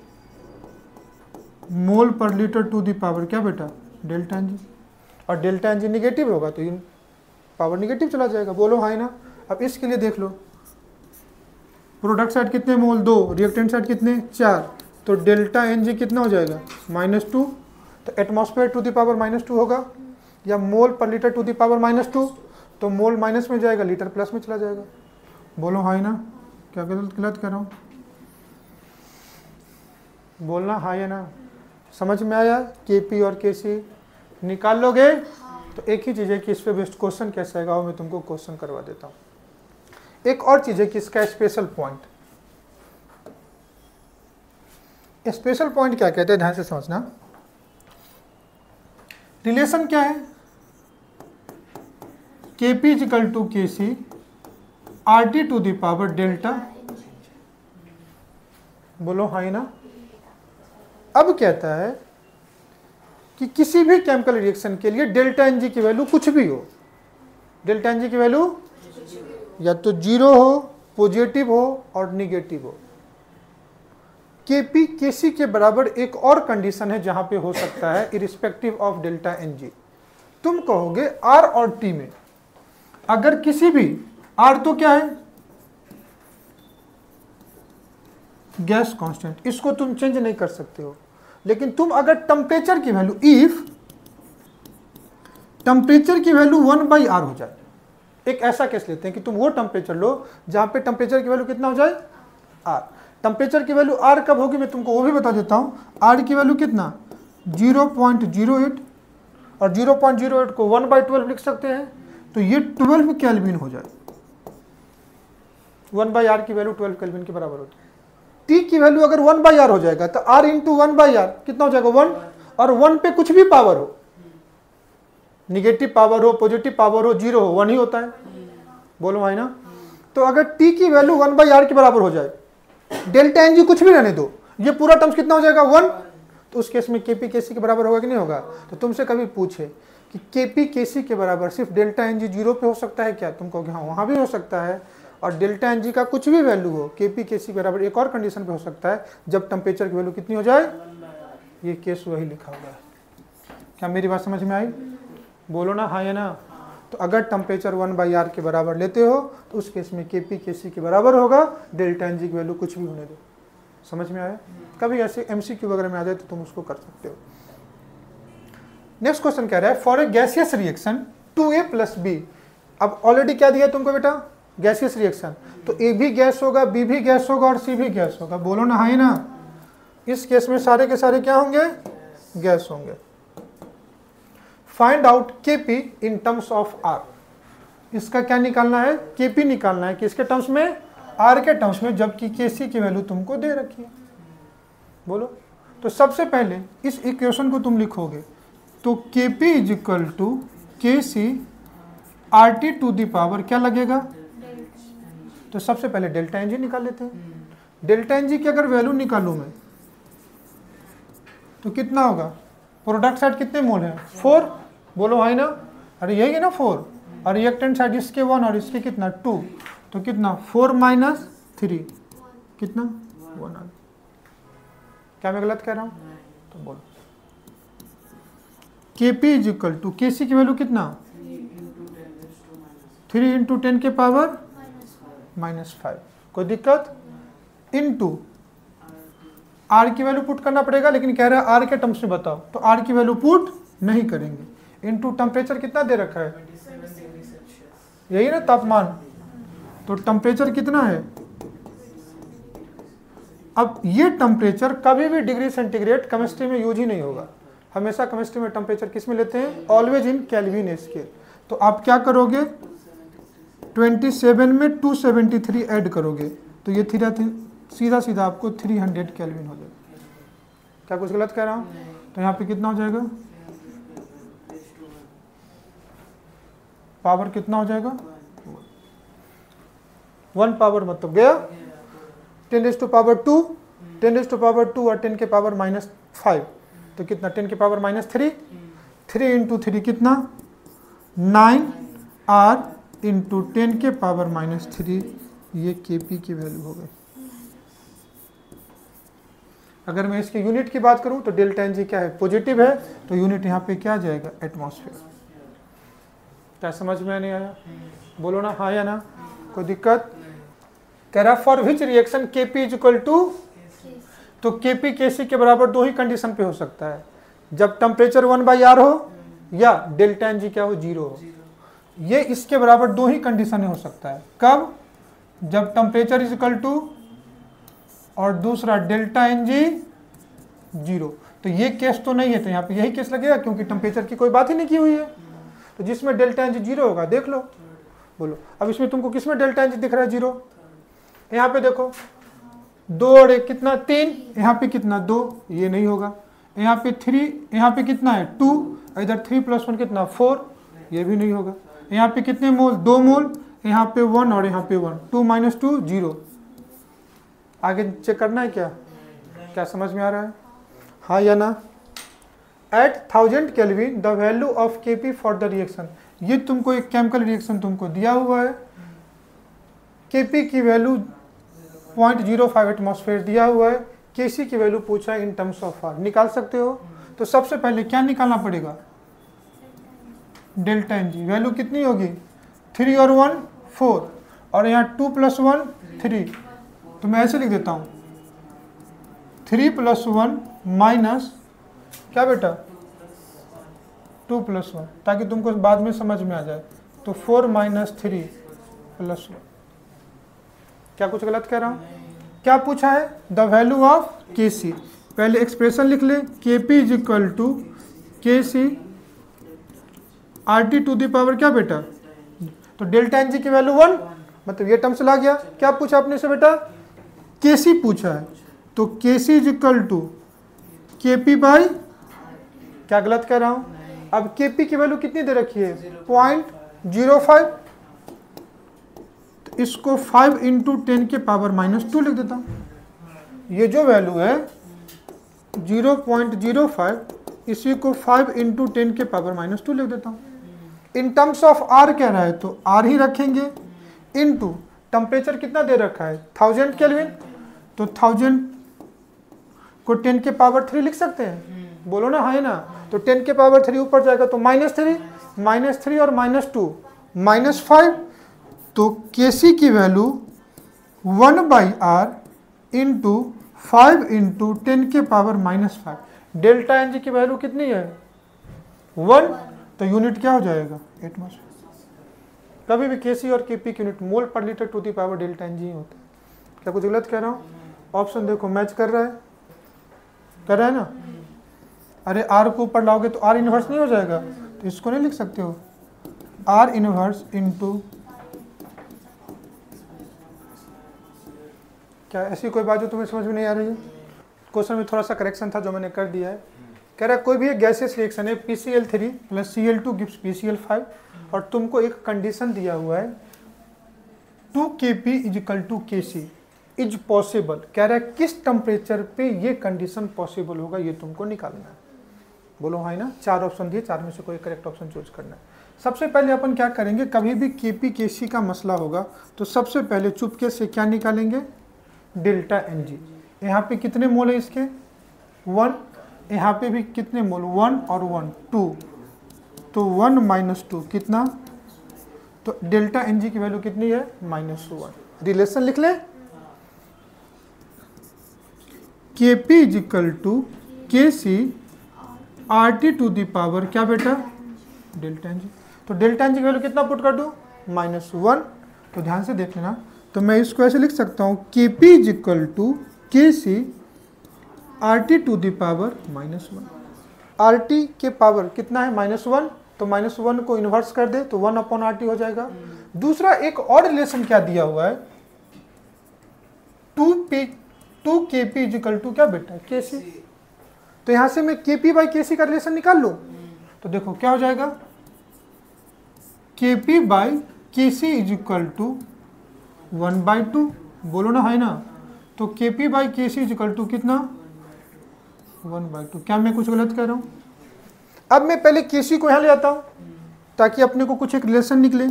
मोल पर लीटर टू दी पावर क्या बेटा, डेल्टा एन जी। और डेल्टा एन जी निगेटिव होगा तो पावर निगेटिव चला जाएगा, बोलो हाँ ना। अब इसके लिए देख लो, प्रोडक्ट साइड कितने मोल 2, रिएक्टेंट साइड कितने 4, तो डेल्टा एन जी कितना हो जाएगा -2। तो एटमॉस्फेयर टू दी पावर -2 होगा, या मोल पर लीटर टू दी पावर -2, तो मोल माइनस में जाएगा, लीटर प्लस में चला जाएगा, बोलो हाँ ना। क्या गलत कर रहा हूँ, बोलना हाँ या ना। समझ में आया, Kp और Kc निकाल लोगे तो एक ही चीज़ है कि इस पे बेस्ट क्वेश्चन कैसे आएगा, वो मैं तुमको क्वेश्चन करवा देता हूँ। एक और चीज़ है कि इसका स्पेशल पॉइंट, स्पेशल पॉइंट क्या कहते हैं, ध्यान से समझना। रिलेशन क्या है, Kp equal to Kc RT to the power delta, बोलो हाँ ना। अब कहता है कि किसी भी केमिकल रिएक्शन के लिए डेल्टा एन जी की वैल्यू कुछ भी हो, डेल्टा एन जी की वैल्यू या तो 0 हो, पॉजिटिव हो और निगेटिव हो। Kp Kc के बराबर एक और कंडीशन है जहां पे हो सकता है irrespective of delta N G. तुम कहोगे R और T में अगर किसी भी आर तो क्या है, गैस कांस्टेंट, इसको तुम चेंज नहीं कर सकते हो। लेकिन तुम अगर टेम्परेचर की वैल्यू, इफ टेम्परेचर की वैल्यू 1/r हो जाए, एक ऐसा केस लेते हैं कि तुम वो टेम्परेचर लो जहां पे टेम्परेचर की वैल्यू कितना हो जाए, r। टेम्परेचर की वैल्यू r कब होगी मैं तुमको वो भी बता देता हूं। r की वैल्यू कितना, 0.08, और 0.08 को 1/12 लिख सकते हैं, तो ये 12 केल्विन हो जाए। 1/r की वैल्यू 12 केल्विन के बराबर होती है। T की वैल्यू अगर 1/r हो जाएगा तो r इंटू 1/r कितना हो जाएगा, 1, और 1 पे कुछ भी पावर हो, निगेटिव पावर हो, पॉजिटिव पावर हो, 0 हो, 1 ही होता है, बोलो भाई ना। तो अगर T की वैल्यू 1/r के बराबर हो जाए, डेल्टा एन जी कुछ भी रहने दो, ये पूरा टर्म्स कितना हो जाएगा, 1, तो उस केस में केपी केसी के बराबर होगा कि नहीं होगा। तो तुमसे कभी पूछे कि केपी केसी के बराबर सिर्फ डेल्टा एन जी 0 पे हो सकता है क्या, तुम कहोगे हाँ वहाँ भी हो सकता है, और डेल्टा एन जी का कुछ भी वैल्यू हो केपी केसी के बराबर एक और कंडीशन पे हो सकता है, जब टेम्परेचर की वैल्यू कितनी हो जाए, ये केस वही लिखा हुआ है। क्या मेरी बात समझ में आई, बोलो ना हाँ या ना। तो अगर टेम्परेचर 1/r के बराबर लेते हो तो उस केस में केपी केसी के बराबर होगा, डेल्टा एन जी की वैल्यू कुछ भी होने दो। समझ में आया। कभी ऐसे एमसीक्यू वगैरह में आ जाए तो तुम उसको कर सकते हो। नेक्स्ट क्वेश्चन कह रहा है for a gaseous reaction 2a + b। अब ऑलरेडी क्या दिया तुमको बेटा, गैसियस रिएक्शन, तो ए भी गैस होगा, बी भी गैस होगा और सी भी गैस होगा, बोलो ना हाँ ही ना। इस केस में सारे के सारे क्या होंगे, गैस होंगे। Find out KP in terms of R. इसका क्या निकालना है, केपी निकालना है, किसके टर्म्स में, आर के टर्म्स में, जबकि केसी की वैल्यू तुमको दे रखी है। बोलो। तो सबसे पहले इस इक्वेशन को तुम लिखोगे, तो KP is equal to K C R T to the power क्या लगेगा, तो सबसे पहले डेल्टा एन जी निकाल लेते हैं। डेल्टा एन जी की अगर वैल्यू निकालूं मैं तो कितना होगा, प्रोडक्ट साइड कितने मोल है, 4, बोलो भाई ना, अरे यही है ना 4, और रिएक्टेंट साइड इसके 1 और इसके कितना 2, तो कितना 4 - 3 कितना 1 आ। क्या मैं गलत कह रहा हूं, तो बोलो। केपी इज इक्वल टू केसी की वैल्यू कितना 3 × 10 के पावर -5, कोई दिक्कत, इनटू आर की वैल्यू पुट करना पड़ेगा, लेकिन कह रहा है आर के टर्म्स में बताओ, तो आर की वैल्यू पुट नहीं करेंगे, इनटू टेम्परेचर कितना दे रखा है, यही ना तापमान, तो टेम्परेचर कितना है। अब ये टेम्परेचर कभी भी डिग्री सेंटीग्रेड केमिस्ट्री में यूज ही नहीं होगा, हमेशा केमिस्ट्री में टेम्परेचर किस में लेते हैं, ऑलवेज इन केल्विन स्केल। तो आप क्या करोगे, 27 में 273 ऐड करोगे, तो ये सीधा सीधा आपको 300 केल्विन हो जाएगा। क्या कुछ गलत कह रहा हूँ, तो यहाँ पे कितना हो जाएगा, पावर कितना हो जाएगा, 1 पावर मतलब गया, 10⁻², 10⁻² और 10 के पावर -5, तो कितना 10 के पावर -3, 3 × 3 कितना 9 r इंटू 10 के पावर -3, ये केपी की वैल्यू हो गई। अगर मैं इसके यूनिट की बात करूं तो डेल्टा एन जी क्या है, पॉजिटिव है, तो यूनिट यहाँ पे क्या जाएगा, एटमॉस्फेयर। क्या समझ में नहीं आया, बोलो ना हाँ या ना, कोई दिक्कत। कह रहा for which reaction KP is equal to, तो केपी केसी के बराबर दो ही कंडीशन पे हो सकता है, जब टेम्परेचर 1/r हो या डेल्टा एन जी क्या हो, 0 हो। ये इसके बराबर दो ही कंडीशन में हो सकता है, कब, जब टेम्परेचर इज इक्वल टू और दूसरा डेल्टा एन जी 0। तो ये केस तो नहीं है, तो यहाँ पे यही केस लगेगा क्योंकि टेम्परेचर की कोई बात ही नहीं की हुई है। तो जिसमें डेल्टा एन जी 0 होगा देख लो, बोलो। अब इसमें तुमको किसमें डेल्टा एन जी दिख रहा है, 0, यहाँ पे देखो 2 और 1 कितना 3, यहाँ पे कितना 2, ये नहीं होगा, यहाँ पे 3, यहाँ पे कितना है 2, इधर 3 + 1 कितना 4, ये भी नहीं होगा। यहाँ पे कितने मोल, 2 मोल, यहाँ पे 1 और यहाँ पे 1, 2 - 2 0। आगे चेक करना है क्या, क्या समझ में आ रहा है, हाँ या ना। At 1000 kelvin the value of KP for the reaction, ये तुमको एक केमिकल रिएक्शन तुमको दिया हुआ है, केपी की वैल्यू 0.05 एटमॉस्फेयर दिया हुआ है, केसी की वैल्यू पूछा इन टर्म्स ऑफ आर, निकाल सकते हो। तो सबसे पहले क्या निकालना पड़ेगा, डेल्टा एन जी, वैल्यू कितनी होगी 3 और 1 4, और यहाँ 2 + 1 3, तो मैं ऐसे लिख देता हूँ 3 + 1 माइनस क्या बेटा 2 + 1, ताकि तुमको बाद में समझ में आ जाए। तो 4 - 3 + 1। क्या कुछ गलत कह रहा हूँ? क्या पूछा है? The value of Kc। पहले एक्सप्रेशन लिख ले, Kp = Kc RT to the power क्या बेटा, तो डेल्टा एन जी की वैल्यू 1, मतलब ये टर्म चला गया। क्या पूछा आपने से बेटा? Kc पूछा है, तो Kc = Kp बाई, क्या गलत कह रहा हूं? अब Kp की वैल्यू कितनी दे रखी है? 0.05, तो इसको 5 × 10⁻² लिख देता हूं। ये जो वैल्यू है 0.05, इसी को 5 × 10⁻² लिख देता हूं। इन टर्म्स ऑफ आर कह रहा है, तो आर ही रखेंगे, इनटू टेम्परेचर कितना दे रखा है 1000 केल्विन, तो 1000 को 10⁻³ लिख सकते हैं, बोलो ना, है ना। तो 10⁻³ ऊपर जाएगा तो -3 और -2 -5, तो Kc की वैल्यू 1/r into 5 × 10⁻⁻5। Delta N G की वैल्यू कितनी है? 1, तो यूनिट क्या हो जाएगा? एटमॉस्फेयर। कभी भी Kc और Kp की यूनिट मोल पर litre to the power delta N G होता है। क्या कुछ गलत कह रहा हूँ? ऑप्शन देखो मैच कर रहा है ना। अरे R को ऊपर लाओगे तो R इनवर्स नहीं हो जाएगा, तो इसको नहीं लिख सकते हो R इनवर्स इंटू, क्या ऐसी कोई बात जो तुम्हें समझ में नहीं आ रही है? क्वेश्चन में थोड़ा सा करेक्शन था जो मैंने कर दिया है। कह रहा है कोई भी एक गैसियस रिएक्शन है PCl3 + Cl2 गिव्स PCl5, और तुमको एक कंडीशन दिया हुआ है 2Kp = Kc इज पॉसिबल। कह रहा है किस टेम्परेचर पे ये कंडीशन पॉसिबल होगा, ये तुमको निकालना है। बोलो हाँ ना। 4 ऑप्शन दिए, 4 में से कोई करेक्ट ऑप्शन चूज करना है। सबसे पहले अपन क्या करेंगे, कभी भी Kp Kc का मसला होगा तो सबसे पहले चुपके से क्या निकालेंगे? Delta N G. यहाँ पे कितने मोल है इसके? 1, यहाँ पे भी कितने मोल? 1 और 1 2, तो 1 - 2 कितना? तो डेल्टा एन जी की वैल्यू कितनी है? -1। रिलेशन लिख ले, Kp = Kc RT to the power क्या बेटा? Delta N G. तो डेल्टा एन जी की वैल्यू कितना पुट कर दूं? -1। तो ध्यान से देख लेना, तो मैं इसको ऐसे लिख सकता हूँ Kp = Kc RT to the power -1। RT के पावर कितना है? -1, तो -1 को इन्वर्स कर दे तो 1/RT हो जाएगा। दूसरा एक और रिलेशन क्या दिया हुआ है? 2Kp = क्या बेटा? Kc। तो यहां से मैं Kp/Kc का रिलेशन निकाल लूं, तो देखो क्या हो जाएगा? Kp/Kc = 1/2, बोलो ना, है ना। तो Kp/Kc = कितना? 1/2। क्या मैं कुछ गलत कह रहा हूँ? अब मैं पहले Kc को यहाँ ले आता हूँ ताकि अपने को कुछ एक रिलेशन निकले।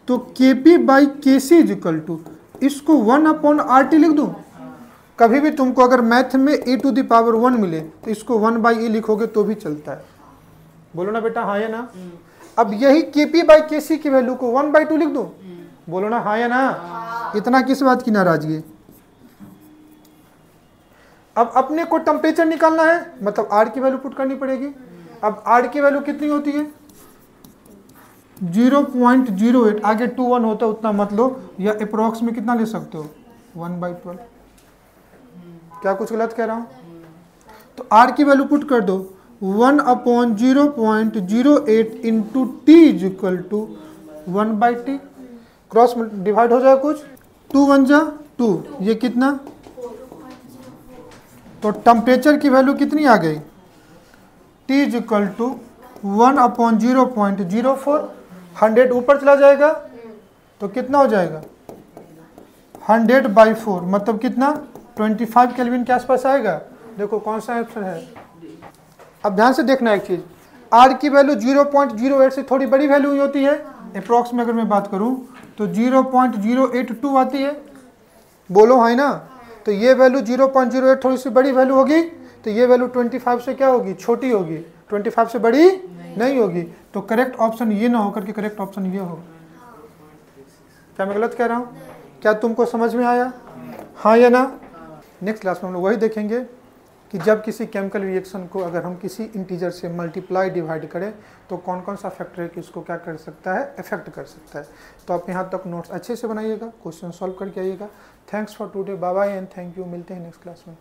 तो Kp/Kc = इसको 1/RT लिख दूँ। कभी भी तुमको अगर मैथ में e⁻1 मिले तो इसको 1/e लिखोगे तो भी चलता है, बोलो ना बेटा, हाँ या ना। अब यही Kp/Kc की वैल्यू को 1/2 लिख दूँ, बोलो ना, हाँ या ना। इतना किस बात की नाराजगी? अब अपने को टेम्परेचर निकालना है, मतलब R की वैल्यू पुट करनी पड़ेगी। अब R की वैल्यू कितनी होती है? 0.08, आगे 2 1 होता है उतना मत लो, या अप्रोक्स में कितना ले सकते हो? 1/12। क्या कुछ गलत कह रहा हूं? तो R की वैल्यू पुट कर दो, 1/0.08 into T = 1/T। Cross divide हो जाए कुछ, 2 1 जा 2, ये कितना? तो टेम्परेचर की वैल्यू कितनी आ गई? T = 1/0.04। 100 ऊपर चला जाएगा तो कितना हो जाएगा? 100/4, मतलब कितना? 25 केल्विन के आसपास आएगा। देखो कौन सा आंसर है। अब ध्यान से देखना एक चीज, R की वैल्यू 0.08 से थोड़ी बड़ी वैल्यू ही होती है। अप्रॉक्स में अगर मैं बात करूं तो 0.082 आती है, बोलो है ना। तो ये वैल्यू 0.08 थोड़ी सी बड़ी वैल्यू होगी, तो ये वैल्यू 25 से क्या होगी? छोटी होगी। 25 से बड़ी नहीं होगी। तो करेक्ट ऑप्शन ये ना होकर के करेक्ट ऑप्शन ये होगा। क्या मैं गलत कह रहा हूँ? क्या तुमको समझ में आया? हाँ या ना? नेक्स्ट क्लास में हम लोग वही देखेंगे कि जब किसी केमिकल रिएक्शन को अगर हम किसी इंटीजर से मल्टीप्लाई डिवाइड करें तो कौन कौन सा फैक्टर है कि उसको क्या कर सकता है, इफेक्ट कर सकता है। तो आप यहाँ तक नोट्स अच्छे से बनाइएगा, क्वेश्चन सॉल्व करके आइएगा। Thanks for today, bye bye and thank you. मिलते हैं नेक्स्ट क्लास में।